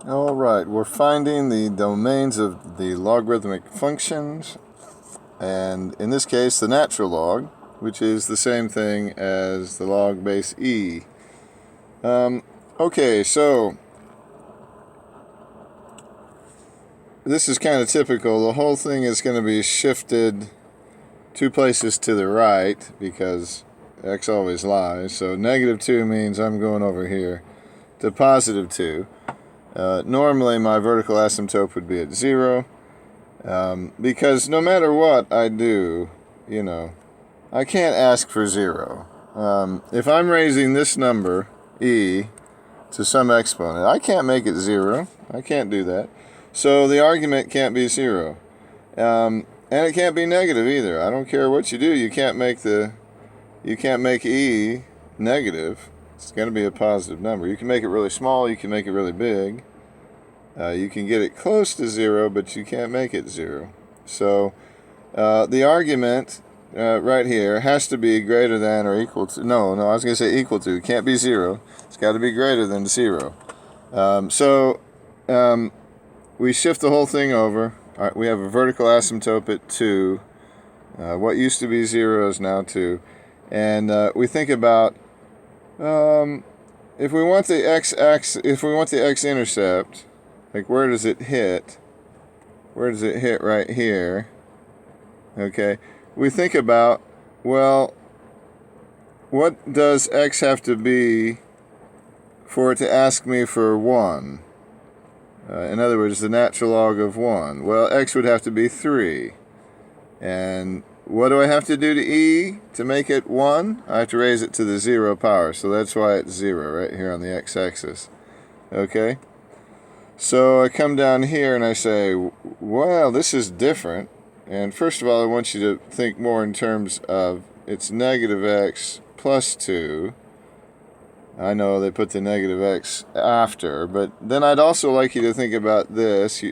Alright, we're finding the domains of the logarithmic functions, and in this case the natural log, which is the same thing as the log base e. Okay, so this is kind of typical. The whole thing is going to be shifted 2 places to the right because x always lies. So -2 means I'm going over here to +2. Normally my vertical asymptote would be at 0, because no matter what I do, I can't ask for 0. If I'm raising this number, e, to some exponent, I can't make it 0. I can't do that. So the argument can't be 0. And it can't be negative either. I don't care what you do, you can't make e negative. It's going to be a positive number. You can make it really small, you can make it really big. You can get it close to 0, but you can't make it 0. So the argument right here has to be greater than or equal to, no, I was going to say equal to. It can't be 0. It's got to be greater than 0. We shift the whole thing over. All right, we have a vertical asymptote at 2. What used to be 0 is now 2. And we think about if we want the x-intercept, like where does it hit? Where does it hit? Right here. Okay. We think about, well, what does x have to be for it to ask me for 1? In other words, the natural log of 1. Well, x would have to be 3. And what do I have to do to e to make it 1? I have to raise it to the 0 power. So that's why it's 0 right here on the x-axis. Okay? So I come down here and I say, well, this is different. And first of all, I want you to think more in terms of it's -x plus 2. I know they put the -x after, but then I'd also like you to think about this. You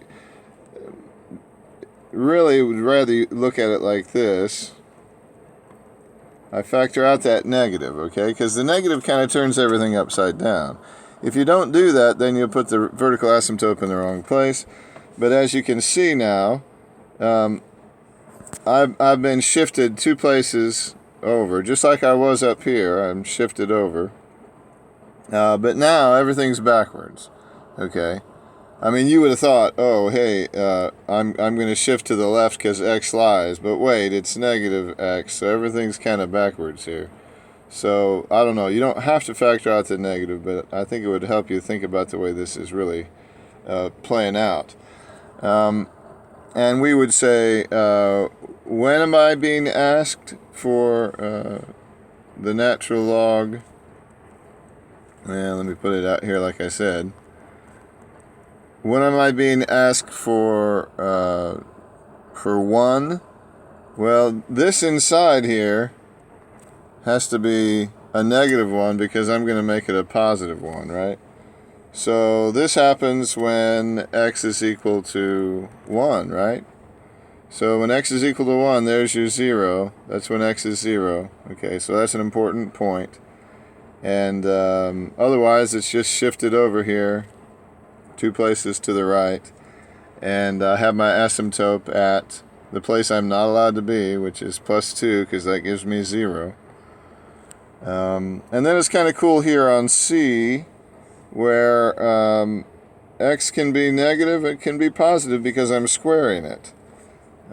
really would rather look at it like this. I factor out that negative, okay? Because the negative kind of turns everything upside down. If you don't do that, then you'll put the vertical asymptote in the wrong place. But as you can see now, I've been shifted 2 places over, just like I was up here. I'm shifted over. But now everything's backwards, okay? I mean, you would have thought, oh, hey, I'm going to shift to the left because x lies. But wait, it's -x, so everything's kind of backwards here. So, I don't know. You don't have to factor out the negative, but I think it would help you think about the way this is really playing out. And we would say, when am I being asked for the natural log? Let me put it out here like I said. When am I being asked for 1? Well, this inside here has to be a -1 because I'm going to make it a +1, right? So this happens when x is equal to 1, right? So when x is equal to 1, there's your 0. That's when x is 0. Okay, so that's an important point. And otherwise, it's just shifted over here 2 places to the right. And I have my asymptote at the place I'm not allowed to be, which is +2, because that gives me 0. And then it's kind of cool here on C, where x can be negative, it can be positive because I'm squaring it.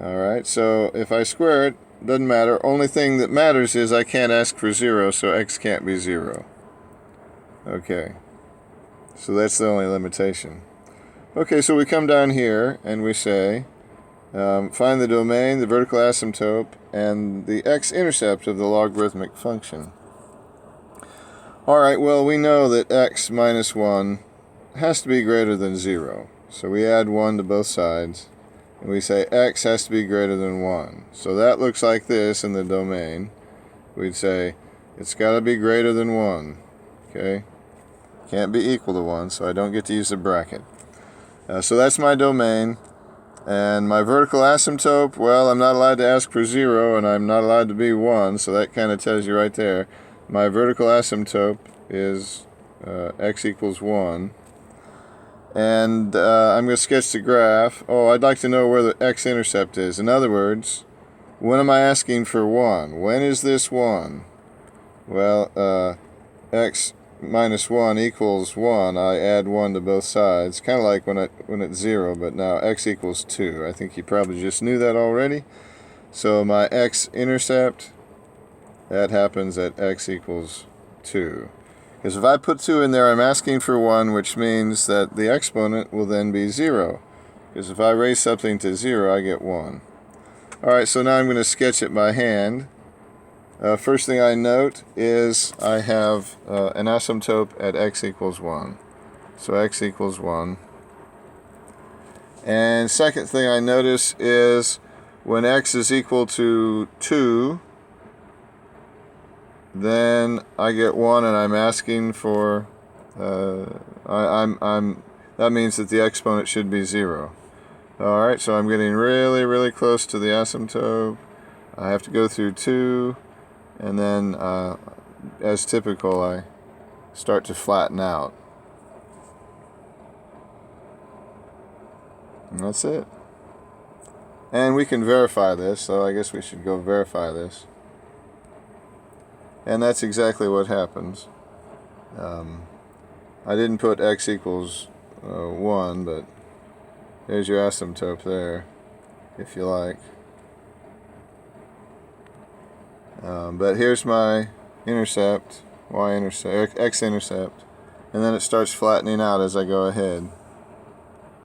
Alright, so if I square it, doesn't matter. Only thing that matters is I can't ask for 0, so x can't be 0. Okay, so that's the only limitation. Okay, so we come down here and we say, find the domain, the vertical asymptote, and the x-intercept of the logarithmic function. Alright, well, we know that x minus 1 has to be greater than 0. So we add 1 to both sides, and we say x has to be greater than 1. So that looks like this in the domain. We'd say it's got to be greater than 1. Okay? Can't be equal to 1, so I don't get to use the bracket. So that's my domain. And my vertical asymptote, well, I'm not allowed to ask for 0, and I'm not allowed to be 1, so that kind of tells you right there. My vertical asymptote is x equals 1. And I'm going to sketch the graph. Oh, I'd like to know where the x-intercept is. In other words, when am I asking for 1? When is this 1? Well, x minus 1 equals 1. I add 1 to both sides. Kind of like when it's 0, but now x equals 2. I think you probably just knew that already. So my x-intercept, that happens at x equals 2. Because if I put 2 in there, I'm asking for 1, which means that the exponent will then be 0. Because if I raise something to 0, I get 1. Alright, so now I'm going to sketch it by hand. First thing I note is I have an asymptote at x equals 1. So x equals 1. And second thing I notice is when x is equal to 2, then I get 1, and I'm asking for that means that the exponent should be 0. Alright, so I'm getting really, really close to the asymptote. I have to go through 2, and then as typical, I start to flatten out. And that's it. And we can verify this, so I guess we should go verify this. And that's exactly what happens. I didn't put x equals 1, but there's your asymptote there, if you like. But here's my intercept, x-intercept, and then it starts flattening out as I go ahead.